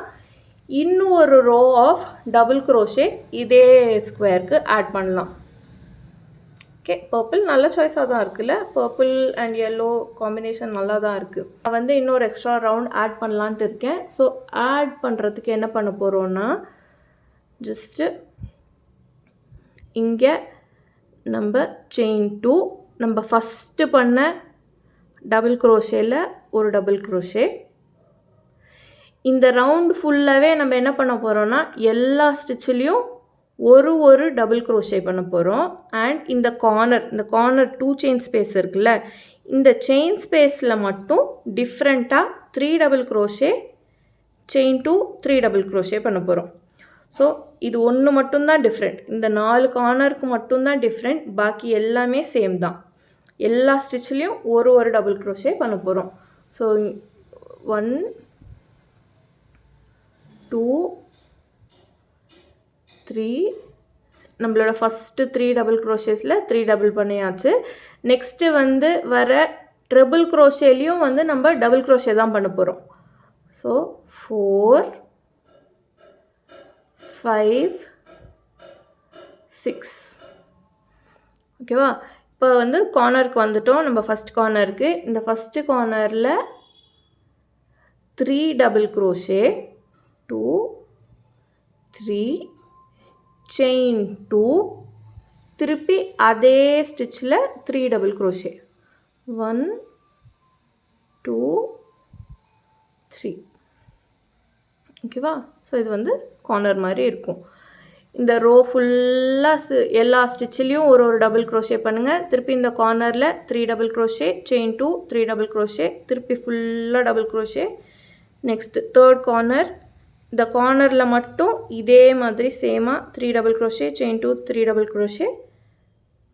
இன்னும் ஒரு ரோ ஆஃப் டபுள் crochet இதே ஸ்கொயருக்கு ஆட் பண்ணலாம். ஓகே, பர்பிள் நல்ல சாய்ஸாக தான் இருக்குல்ல. பர்பிள் அண்ட் எல்லோ காம்பினேஷன் நல்லா தான் இருக்குது. நான் வந்து இன்னொரு எக்ஸ்ட்ரா ரவுண்ட் ஆட் பண்ணலான்ட்டு இருக்கேன். ஸோ ஆட் பண்ணுறதுக்கு என்ன பண்ண போகிறோன்னா, ஜஸ்ட்டு இங்கே நம்ம செயின் 2 நம்ம ஃபஸ்ட்டு பண்ண டபுள் crochetல ஒரு டபுள் crochet. இந்த ரவுண்ட் ஃபுல்லாகவே நம்ம என்ன பண்ண போகிறோன்னா எல்லா ஸ்டிச்சிலையும் ஒரு டபுள் crochet பண்ண போகிறோம். அண்ட் இந்த கார்னர் 2 செயின் ஸ்பேஸ் இருக்குல்ல, இந்த செயின் ஸ்பேஸில் மட்டும் டிஃப்ரெண்ட்டாக 3 double crochet chain 2 3 double crochet பண்ண போகிறோம். ஸோ இது ஒன்று மட்டும்தான் டிஃப்ரெண்ட். இந்த 4 கார்னருக்கு மட்டும்தான் டிஃப்ரெண்ட். பாக்கி எல்லாமே சேம் தான். எல்லா ஸ்டிச்சிலையும் ஒரு டபுள் crochet பண்ண போகிறோம். ஸோ 1 2 3 நம்மளோட ஃபஸ்ட்டு 3 டபுள் crochetஸில் 3 டபுள் பண்ணியாச்சு. நெக்ஸ்ட்டு வந்து வர ட்ரிபிள் crochetலையும் வந்து நம்ம டபுள் crochet தான் பண்ண போகிறோம். ஸோ 4 5 6 ஓகேவா. இப்போ வந்து கார்னருக்கு வந்துட்டோம். நம்ம ஃபஸ்ட் கார்னருக்கு இந்த ஃபஸ்ட்டு கார்னரில் 3 டபுள் crochet 2 3 செயின் 2 திருப்பி அதே ஸ்டிச்சில் 3 டபுள் crochet 1 2 3 ஓகேவா. ஸோ இது வந்து கார்னர் மாதிரி இருக்கும். இந்த ரோ ஃபுல்லாக எல்லா ஸ்டிச்சிலையும் ஒரு டபுள் crochet பண்ணுங்கள். திருப்பி இந்த கார்னரில் 3 double crochet chain 2 3 double crochet திருப்பி ஃபுல்லாக double crochet. Next third corner, இந்த கார்னரில் மட்டும் இதே மாதிரி சேமாக 3 double crochet chain 2 3 double crochet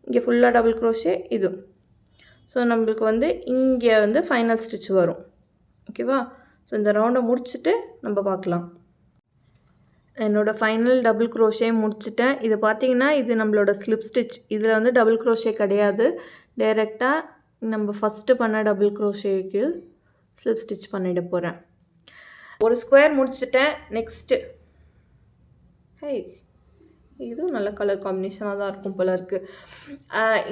இங்கே ஃபுல்லாக டபுள் crochet இது. ஸோ நம்மளுக்கு வந்து இங்கே வந்து ஃபைனல் ஸ்டிச் வரும். ஓகேவா. ஸோ இந்த ரவுண்டை முடிச்சுட்டு நம்ம பார்க்கலாம். என்னோடய ஃபைனல் டபுள் crochet முடிச்சிட்டேன். இது பார்த்திங்கன்னா இது நம்மளோட ஸ்லிப் ஸ்டிச். இதில் வந்து டபுள் crochet கிடையாது. டைரெக்டாக நம்ம ஃபஸ்ட்டு பண்ண டபுள் crochetக்கு ஸ்லிப் ஸ்டிச் பண்ணிட போகிறேன். ஒரு ஸ்கொயர் முடிச்சிட்டேன். நெக்ஸ்ட்டு இதுவும் நல்ல கலர் காம்பினேஷனாக தான் இருக்கும் போல இருக்குது.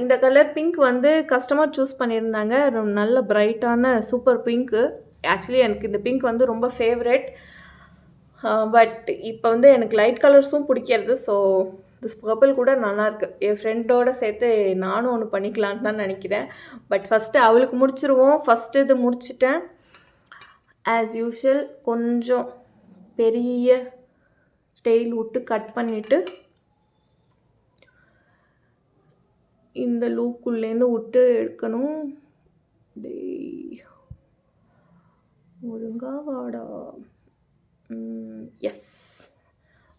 இந்த கலர் பிங்க் வந்து கஸ்டமர் சூஸ் பண்ணியிருந்தாங்க. நல்ல பிரைட்டான சூப்பர் பிங்க்கு. ஆக்சுவலி எனக்கு இந்த பிங்க் வந்து ரொம்ப ஃபேவரட். பட் இப்போ வந்து எனக்கு லைட் கலர்ஸும் பிடிக்கிறது. ஸோ திஸ் பர்பிள் கூட நல்லாயிருக்கு. என் ஃப்ரெண்டோட சேர்த்து நானும் ஒன்று பண்ணிக்கலான்னு தான் நினைக்கிறேன். பட் ஃபஸ்ட்டு அவளுக்கு முடிச்சிருவோம். ஃபஸ்ட்டு இது முடிச்சிட்டேன். ஆஸ் யூஷுவல் கொஞ்சம் பெரிய ஸ்டைல் விட்டு கட் பண்ணிவிட்டு இந்த லூக்குள்ளேருந்து விட்டு எடுக்கணும். ஒழுங்கா வாடா. எஸ்,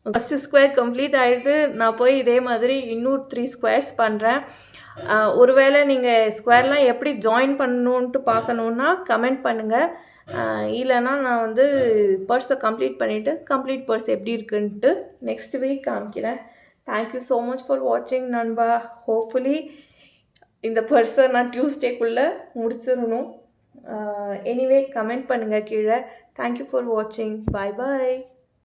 ஃபஸ்ட்டு ஸ்கொயர் கம்ப்ளீட் ஆகிடுது. நான் போய் இதே மாதிரி இன்னும் 3 ஸ்கொயர்ஸ் பண்ணுறேன். ஒருவேளை நீங்கள் ஸ்கொயர்லாம் எப்படி ஜாயின் பண்ணணுன்ட்டு பார்க்கணுன்னா கமெண்ட் பண்ணுங்கள். இல்லைனா நான் வந்து பர்ஸை கம்ப்ளீட் பண்ணிவிட்டு கம்ப்ளீட் பர்ஸ் எப்படி இருக்குன்ட்டு நெக்ஸ்ட் வீக் காமிக்கிறேன். தேங்க்யூ ஸோ மச் ஃபார் வாட்சிங் நண்பா. ஹோப்ஃபுல்லி இந்த பர்ஸை நான் டியூஸ்டேக்குள்ளே முடிச்சிடணும். எனிவே கமெண்ட் பண்ணுங்கள் கீழே. தேங்க்யூ ஃபார் வாட்சிங். பாய் பாய்.